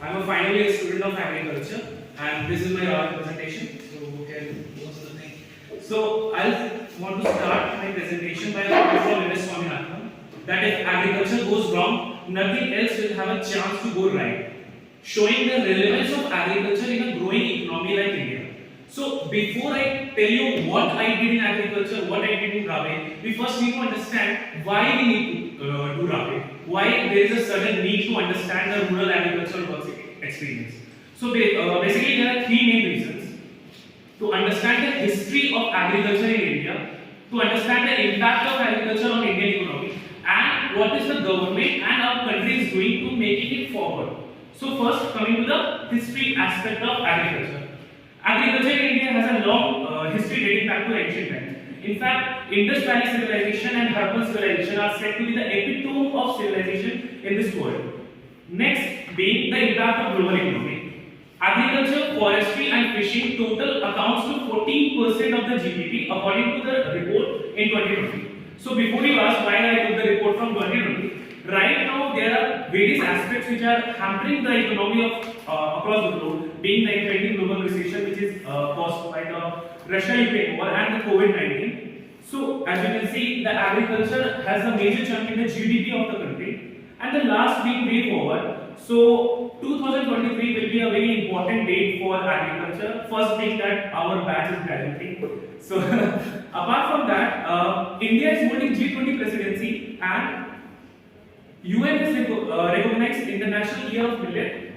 I'm a final year student of agriculture, and this is my RAWE presentation. So you can go to the thing. So I want to start my presentation by a quote from Swaminathan that if agriculture goes wrong, nothing else will have a chance to go right, showing the relevance of agriculture in a growing economy like India. So before I tell you what I did in agriculture, what I did in RAWE, we first need to understand why we need to do RAWE, why there is a sudden need to understand the rural agricultural work experience. So basically there are three main reasons: to understand the history of agriculture in India, to understand the impact of agriculture on Indian economy, and what is the government and our country is doing to making it forward. So first, coming to the history aspect of agriculture. Agriculture in India has a long history dating back to ancient times. In fact, Indus Valley civilization and Harappan civilization are said to be the epitome of civilization in this world. Next being the impact of global economy. Agriculture, forestry and fishing total accounts to 14% of the GDP according to the report in 2020. So before you ask why I took the report from 2020, right now there are various aspects which are hampering the economy of across the globe, being the impending global recession which is caused by the Russia-Ukraine war and the COVID-19. So as you can see, the agriculture has a major chunk in the GDP of the country. And the last being way forward. So 2023 will be a very important date for agriculture. First being that our batch is graduating. So apart from that, India is holding G20 presidency and UN has recognized International Year of Millet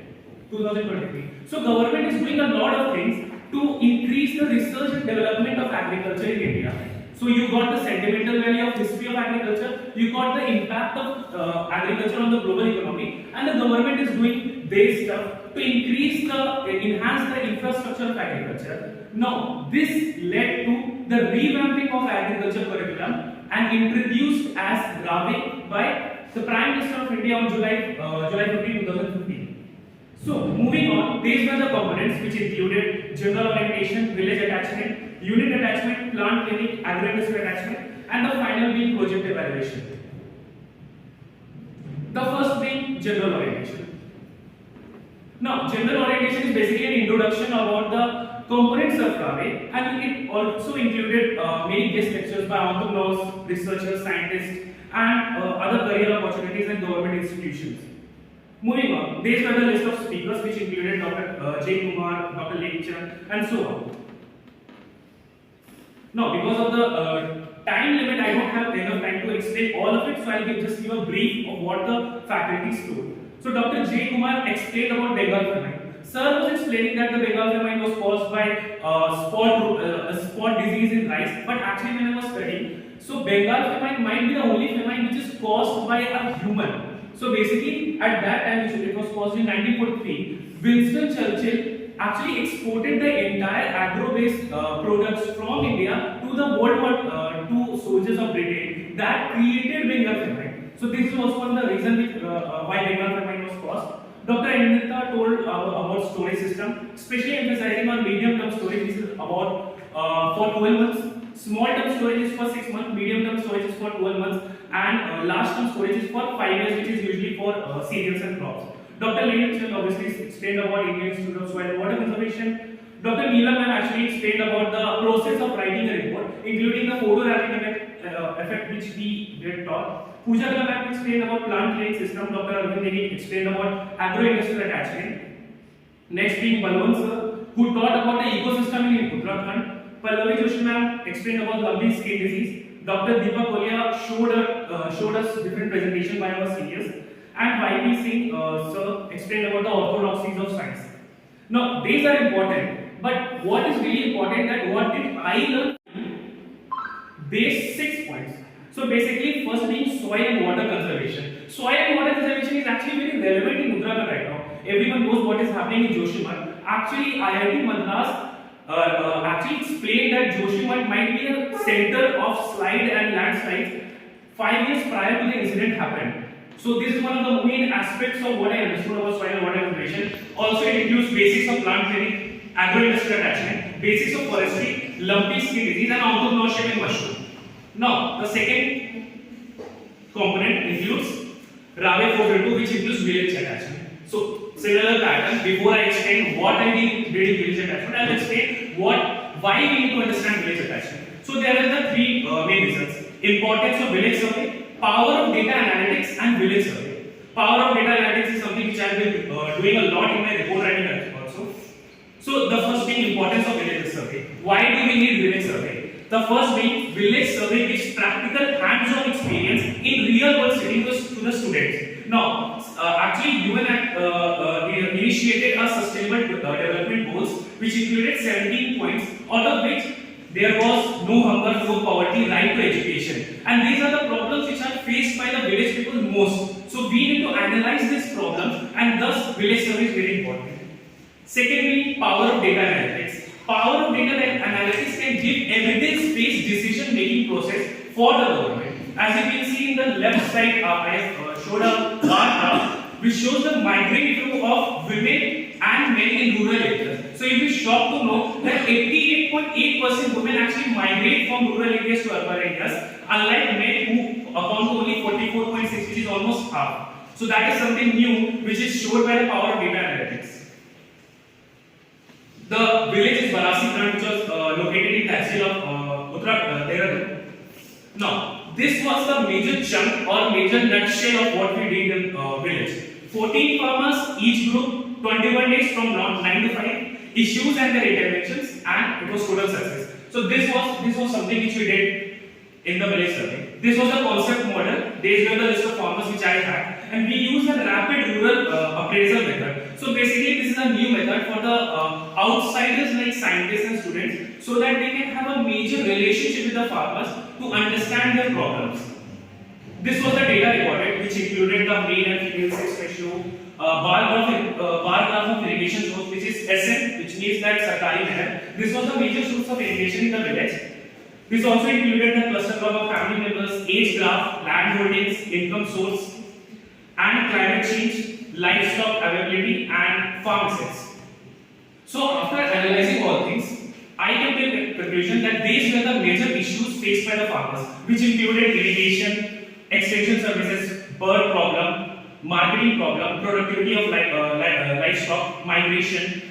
2023. So government is doing a lot of things to increase the research and development of agriculture in India. So you got the sentimental value of history of agriculture, you got the impact of agriculture on the global economy, and the government is doing their stuff to enhance the infrastructure of agriculture. Now this led to the revamping of agriculture curriculum and introduced as RAWE by the Prime Minister of India on July 15, 2015. So moving on, these were the components which included general orientation, village attachment, unit attachment, plant clinic, agro-industry attachment, and the final being project evaluation. The first being general orientation. Now, general orientation is basically an introduction about the components of RAWE, and it also included many guest lectures by entrepreneurs, researchers, scientists, and other career opportunities and government institutions. Moving on, these were the list of speakers which included Dr. J. Kumar, Dr. Lekchand, and so on. Now, because of the time limit, I don't have enough time to explain all of it, so I'll just give a brief of what the faculty told. So, Dr. J. Kumar explained about Bengal famine. Sir was explaining that the Bengal famine was caused by spot disease in rice, but actually when I was studying, so Bengal famine might be the only famine which is caused by a human. So basically, at that time, it was caused in 1943, Winston Churchill actually exported the entire agro-based products from India to the World War II soldiers of Britain. That created Bengal famine. So this is also one of the reasons why Bengal famine was caused. Dr. Anindita told about storage system, especially emphasizing on medium-term storage. This is about for 12 months. Small-term storage is for 6 months, medium-term storage is for 12 months, and large-term storage is for 5 years, which is usually for cereals and crops. Dr. Lekchand obviously explained about Indian Institute of Soil and Water Conservation. Dr. Neelam actually explained about the process of writing a report, including the photo wrapping effect which we get taught. Pooja Kalam explained about plant cleaning system. Dr. Arvind Negi explained about agro-industrial attachment. Next being Balwant sir, who taught about the ecosystem in Uttarakhand. Pallavi Joshi ma'am explained about lumpy skin disease. Dr. Deepak Kolia showed us different presentation by our seniors. And YP Singh sir explained about the orthodoxies of science. Now these are important, but what is really important that what did I learn? These 6 points. So basically, first being soil and water conservation. Soil and water conservation is actually very relevant in Uttarakhand right now. Everyone knows what is happening in Joshimath. Actually, IIT Madras actually explained that Joshimath might be a center of slide and landslides 5 years prior to the incident happened. So this is one of the main aspects of what I understood about soil and water conservation. Also, it includes basics of plant cleaning, agro-industrial attachment, basics of forestry, lumpy skin disease, and entrepreneurship in mushroom. Now, the second component includes RAWE 4.2, which includes village attachment. So similar pattern. Before I explain what I did in village attachment, I will explain why we need to understand village attachment. So there are the three main reasons: importance of village survey, power of data analytics, and village survey. Power of data analytics is something which I have been doing a lot in my report writing also. So the first being importance of village survey. Why do we need village survey? The first being village survey gives practical hands-on experience in real-world settings to the students. Now, actually, UN initiated a sustainable development goals which included 17 points, out of which there was no hunger, no poverty, right to education. And these are the problems which are faced by the village people most. So we need to analyze these problems, and thus village survey is very important. Secondly, power of data analytics. Power of data analytics can give evidence-based decision-making process for the government. As you can see in the left side, I have showed a bar graph which shows the migratory of women and men in rural areas. So you'll be shocked to know that 88.8% women actually migrate from rural areas to urban areas, unlike men who account to only 44.6, which is almost half. So that is something new which is showed by the power of data analytics. The village is Barasi Grant, which was located in Tehsil of Uttarakhand, Dehradun. Now, this was the major chunk or major nutshell of what we did in village. 14 farmers, each group, 21 days from 9 to 5, issues and their interventions, and it was total success. So this was something which we did in the village survey. This was the concept model. These were the list of farmers which I had, and we used a rapid rural appraisal method. So basically, this is a new method for the outsiders like scientists and students, so that they can have a major relationship with the farmers to understand their problems. This was the data recorded, which included the male and female sex ratio, bar graph of irrigation source, which is SN, which means that Sarkari Nehar. This was the major source of irrigation in the village. This also included the cluster graph of family members, age graph, land holdings, income source, and climate change, livestock availability, and farm assets. So after analyzing all things, I came to the conclusion that these were the major issues faced by the farmers, which included irrigation, extension services, bird problem, marketing problem, productivity of livestock, migration,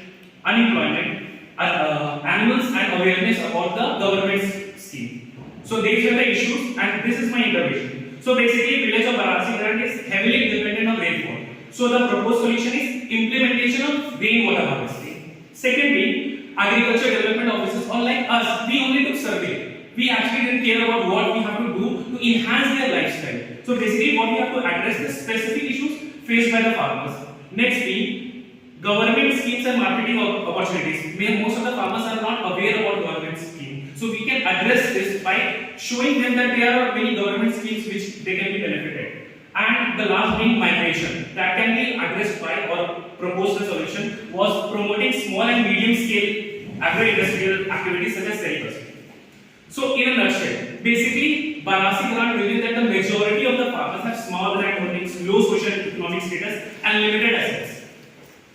unemployment, animals, and awareness about the government's scheme. So these were the issues, and this is my intervention. So basically, village of Barasi Grant is heavily dependent on rainfall. So the proposed solution is implementation of rainwater harvesting. Secondly, agriculture development officers, unlike us, we only took survey. We actually didn't care about what we have to do to enhance their lifestyle. So basically, what we have to address the specific issues faced by the farmers. Next being government schemes and marketing opportunities. Where most of the farmers are not aware about government schemes. So we can address this by showing them that there are many government schemes which they can be benefited. And the last being migration, that can be addressed by or proposed a solution was promoting small and medium scale agro-industrial activities such as sericulture. So in a nutshell, basically Barasi Grant revealed that the majority of the farmers have small land holdings, low socio-economic status, and limited assets.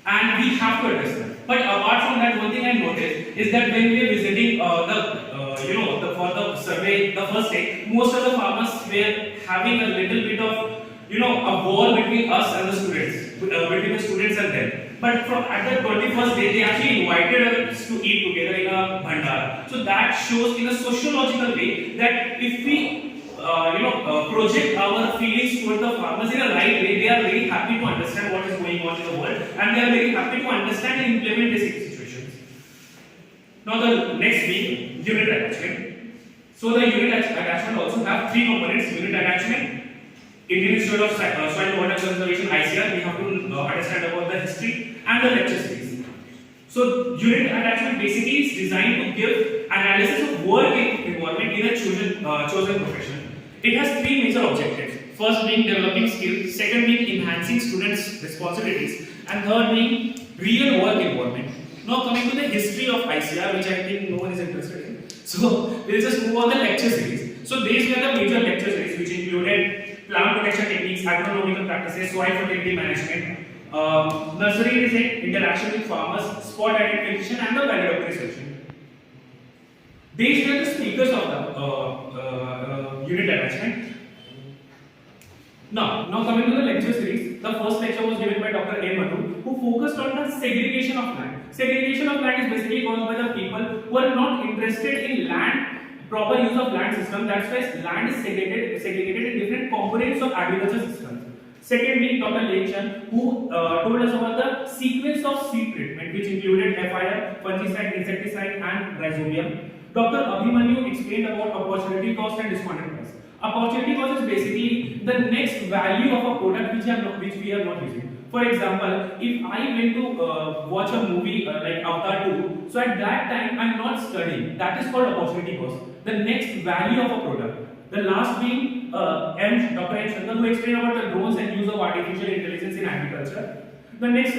And we have to address that. But apart from that, one thing I noticed is that when we were visiting for the survey the first day, most of the farmers were having a little bit of a wall between us and the students, between the students and them. But at the 21st day, they actually invited us to eat together in a bhandara. So that shows in a sociological way that if we project our feelings toward the farmers in a right way, they are very happy to understand what is going on in the world, and they are very happy to understand and implement these situations. Now the next being unit attachment. So the unit attachment also have three components: unit attachment, Indian Institute of Soil and Water Conservation (ICAR). We have to understand about the history and the lecture series. So unit attachment basically is designed to give analysis of work environment in a chosen profession. It has three major objectives. First being developing skills, second being enhancing students' responsibilities, and third being real work environment. Now coming to the history of ICAR, which I think no one is interested in. So we'll just move on the lecture series. So these were the major lecture series, which included plant protection techniques, agronomical practices, soil fertility management, nursery design, interaction with farmers, spot identification, and the value research. These were the speakers of the unit attachment. Now coming to the lecture series, the first lecture was given by Dr. A. Madhu, who segregation of land. Segregation of land is basically caused by the people who are not interested in land, proper use of land system. That's why land is segregated in different components of agriculture systems. Secondly, Dr. Lechan, who told us about the sequence of seed treatment, which included FIR, fungicide, insecticide, and rhizobium. Dr. Abhimanyu explained about opportunity cost and discounted price. Opportunity cost is basically the next value of a product which we are not using. For example, if I went to watch a movie like Avatar 2, so at that time I'm not studying. That is called opportunity cost. The next value of a product. The last being Dr. M. Shankar, who explained about the drones and use of artificial intelligence in agriculture. The next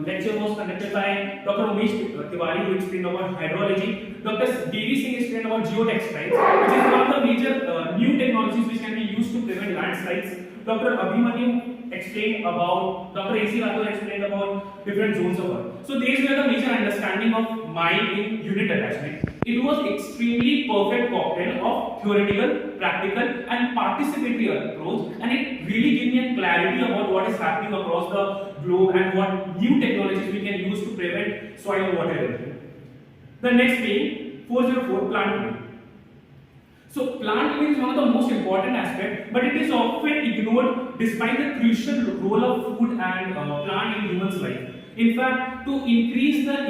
lecture was conducted by Dr. Umesh Tiwari, who explained about hydrology. Dr. D.V. Singh explained about geotextiles, which is one of the major new technologies which can be used to prevent landslides. Dr. Abhimanyu explained about, Dr. A.C. Rathore explained about different zones of work. So these were the major understanding of mine in unit attachment. It was extremely perfect cocktail of theoretical, practical and participatory approach, and it really gave me a clarity about what is happening across the globe and what new technologies we can use to prevent soil and water erosion. The next being 404 plant living. So plant living is one of the most important aspects, but it is often ignored despite the crucial role of food and plant in humans' life. In fact, to increase the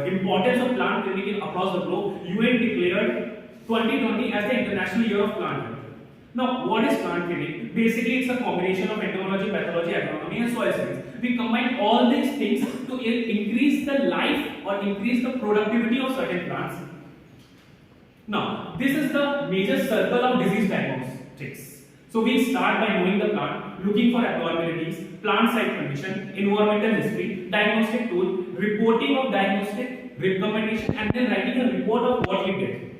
importance of plant clinic across the globe, UN declared 2020 as the International Year of Plant Health. Now, what is plant clinic? Basically, it's a combination of entomology, pathology, agronomy, and soil science. We combine all these things to increase the life or increase the productivity of certain plants. Now, this is the major circle of disease diagnostics. So we start by knowing the plant, looking for abnormalities, plant site condition, environmental history, diagnostic tool, reporting of diagnostic recommendation, and then writing a report of what we did.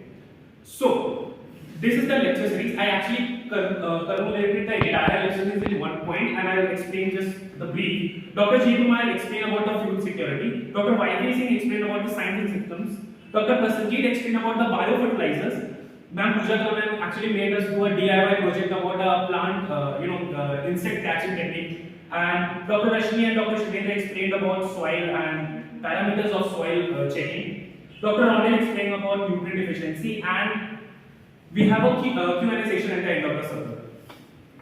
So this is the lecture series. I actually cumulated the entire lecture series in one point, and I will explain just the brief. Dr. G. Kumar explained about the fuel security. Dr. Y. Singh explained about the signs and symptoms. Dr. Prasanjit explained about the biofertilizers. Ma'am Pooja Karan actually made us do a DIY project about a plant, insect catching technique. And Dr. Rashmi and Dr. Shubhendra explained about soil and parameters of soil checking. Dr. Ronil explained about nutrient efficiency, and we have a Q&A session at the end of the circle.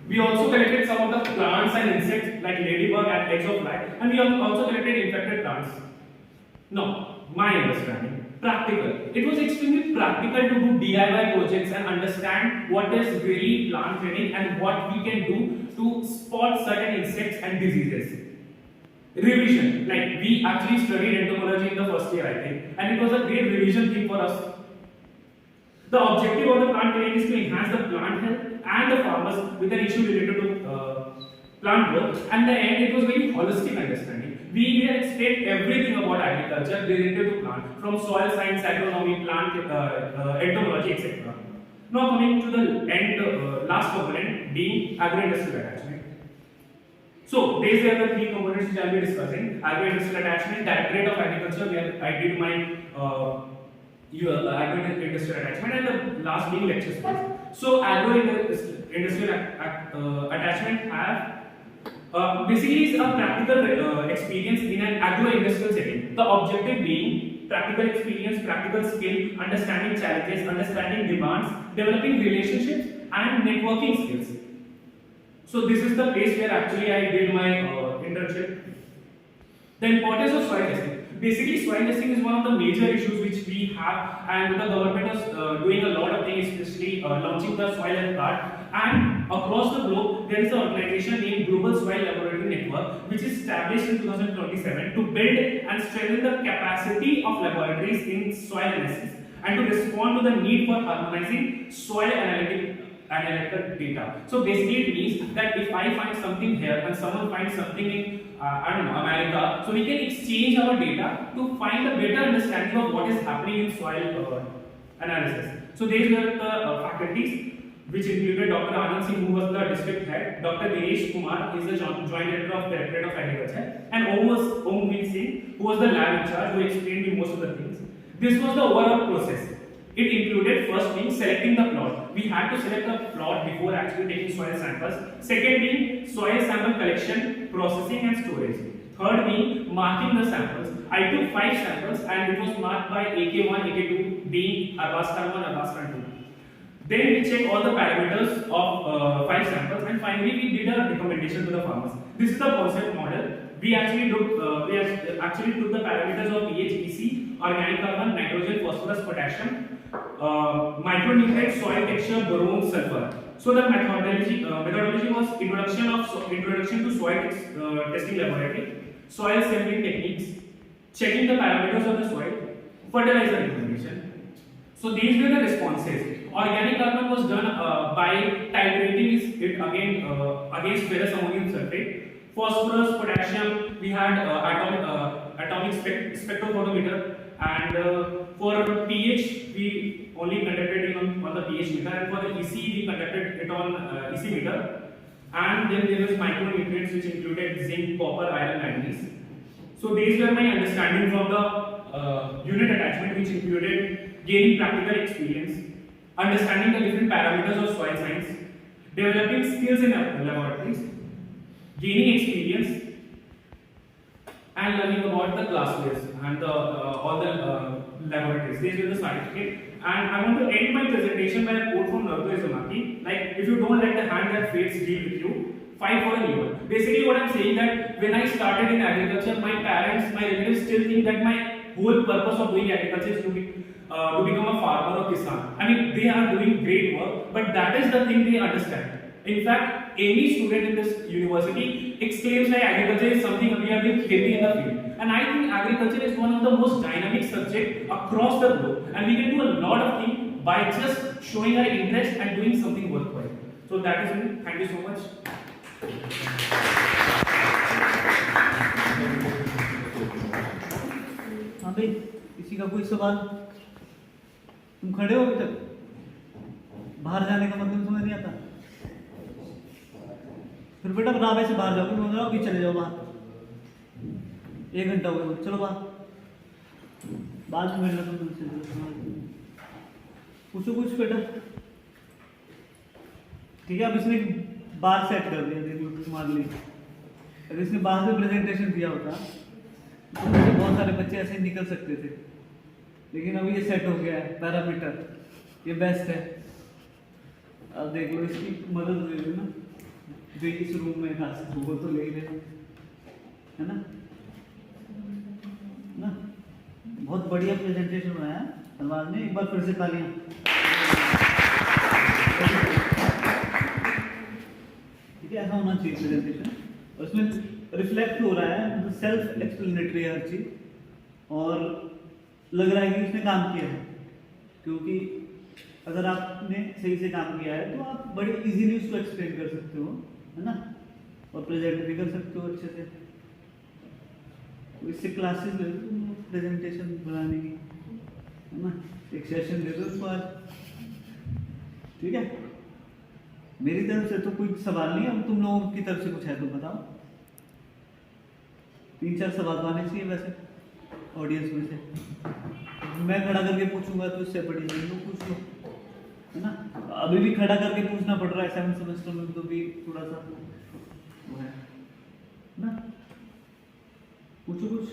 We also collected some of the plants and insects like ladybug and eggs of fly, and we have also collected infected plants. Now, my understanding. Practical. It was extremely practical to do DIY projects and understand what is really plant training and what we can do to spot certain insects and diseases. Revision. Like we actually studied entomology in the first year, I think, and it was a great revision thing for us. The objective of the plant training is to enhance the plant health and the farmers with an issue related to plant growth. And the end, it was very holistic understanding. We will explain everything about agriculture related to plant, from soil science, agronomy, plant entomology, etc. Now coming to the end, last component being agro-industrial attachment. So these are the three components which I will be discussing: agro-industrial attachment, Directorate of Agriculture, where I did my agro-industrial attachment, and the last being lecture series. So agro-industrial attachment have basically is a practical experience in an agro-industrial setting. The objective being practical experience, practical skill, understanding challenges, understanding demands, developing relationships and networking skills. So this is the place where actually I did my internship. The importance of soil testing. Basically, soil testing is one of the major issues which we have, and the government is doing a lot of things, especially launching the soil health card. And across the globe, there is an organization named Global Soil Laboratory Network, which is established in 2027 to build and strengthen the capacity of laboratories in soil analysis and to respond to the need for harmonizing soil analytical data. So basically, it means that if I find something here and someone finds something in America, so we can exchange our data to find a better understanding of what is happening in soil analysis. So these were the faculties, which included Dr. Anand Singh, who was the district head, Dr. Dinesh Kumar, is the joint director of Directorate of Agriculture, and Om Veer Singh, who was the lab in charge, who explained me most of the things. This was the overall process. It included first being selecting the plot. We had to select the plot before actually taking soil samples. Second being soil sample collection, processing and storage. Third being marking the samples. I took 5 samples and it was marked by AK1, AK2 being Arbaaz Khan 1, Arbaaz Khan 2. Then we check all the parameters of 5 samples and finally we did a recommendation to the farmers. This is the concept model. We actually took the parameters of pH, EC, organic carbon, nitrogen, phosphorus, potassium, micronutrients, soil texture, boron, sulfur. So the methodology was introduction to soil testing laboratory, soil sampling techniques, checking the parameters of the soil, fertilizer recommendation. So these were the responses. Organic carbon was done by titrating it again against ferrous ammonium sulfate. Phosphorus, potassium, we had atomic spectrophotometer, and for pH we only conducted it on the pH meter, and for the EC we conducted it on EC meter. And then there was micronutrients which included zinc, copper, iron, manganese. So these were my understanding from the unit attachment, which included gaining practical experience, understanding the different parameters of soil science, developing skills in laboratories, gaining experience, and learning about the classmates and all the laboratories. These were the certificate. And I want to end my presentation by a quote from RAWE Azhar Khan, like, if you don't let the hand that fates deal with you, fight for a new one. Basically what I'm saying, that when I started in agriculture, my parents, my relatives still think that my whole purpose of doing agriculture is to become a farmer or kisan. I mean, they are doing great work, but that is the thing they understand. In fact, any student in this university exclaims that agriculture is something we are doing in the field. And I think agriculture is one of the most dynamic subjects across the globe. And we can do a lot of things by just showing our interest and doing something worthwhile. So that is me. Thank you so much. हाँ भाई, किसी का कोई सवाल? तुम खड़े हो अभी तक? बाहर जाने का मतलब समझ नहीं आता? फिर बेटा रावे से बाहर जाओगे, बोल रहा हूँ कि चले जाओ बाहर। 1 घंटा हो गया, चलो बाहर। बाद में मिलना तुमसे। पूछो कुछ बेटा। ठीक है, अब इसने बार सेट कर दिया, देखो तुम्हारे लिए। अगर इसने बाहर से प्रेजेंटेशन दिया होता तो बहुत सारे बच्चे ऐसे निकल सकते थे, लेकिन अभी ये सेट हो गया है पैरामीटर, ये बेस्ट है। अब देख लो, इसकी मदद ले लो ना, जो इस रूम में खास वो तो ले ही लेना, है ना? बहुत बढ़िया प्रेजेंटेशन बनाया अरबाज ने, एक बार फिर से तालियां। ठीक है, ऐसा होना चाहिए प्रेजेंटेशन, और उसमें रिफ्लेक्ट हो रहा है, सेल्फ एक्सप्लेनेटरी हर चीज, और लग रहा है कि उसने काम किया है। क्योंकि अगर आपने सही से काम किया है तो आप बड़े इजीली उसको एक्सप्लेन कर सकते हो, है ना, और प्रेजेंट भी कर सकते हो अच्छे से। तो इससे क्लासेस ले लो प्रेजेंटेशन बनाने की, है ना, एक सेशन दे दो उसको आज। ठीक है, मेरी तरफ से तो कोई सवाल नहीं है, अब तुम लोगों की तरफ से कुछ है तो बताओ। 3-4 सवाल तो आने चाहिए वैसे ऑडियंस में से। मैं खड़ा करके पूछूंगा तो इससे बड़ी नहीं, लोग पूछ लो, है ना। अभी भी खड़ा करके पूछना पड़ रहा है 7th सेमेस्टर में, तो भी थोड़ा सा वो है ना। पूछो कुछ।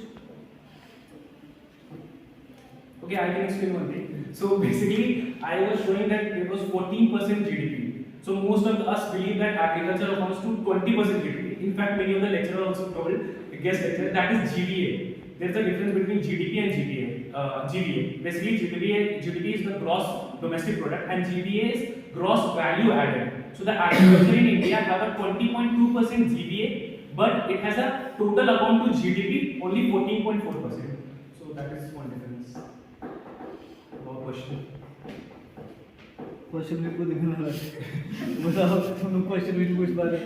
Okay, I can explain one thing. So basically, I was showing that it was 14% GDP. So most of us believe that agriculture amounts to 20% GDP. In fact, many of the lecturers also told, guest lecturer, that is GDA. There is a difference between GDP and GDA. Basically, GDP is the gross domestic product, and GDA is gross value added. So the agriculture in India have a 20.2% GDA, but it has a total amount to GDP only 14.4%. So that is one difference. Question भी को दिखने लगा। बताओ, तुम question भी पूछ पा रहे।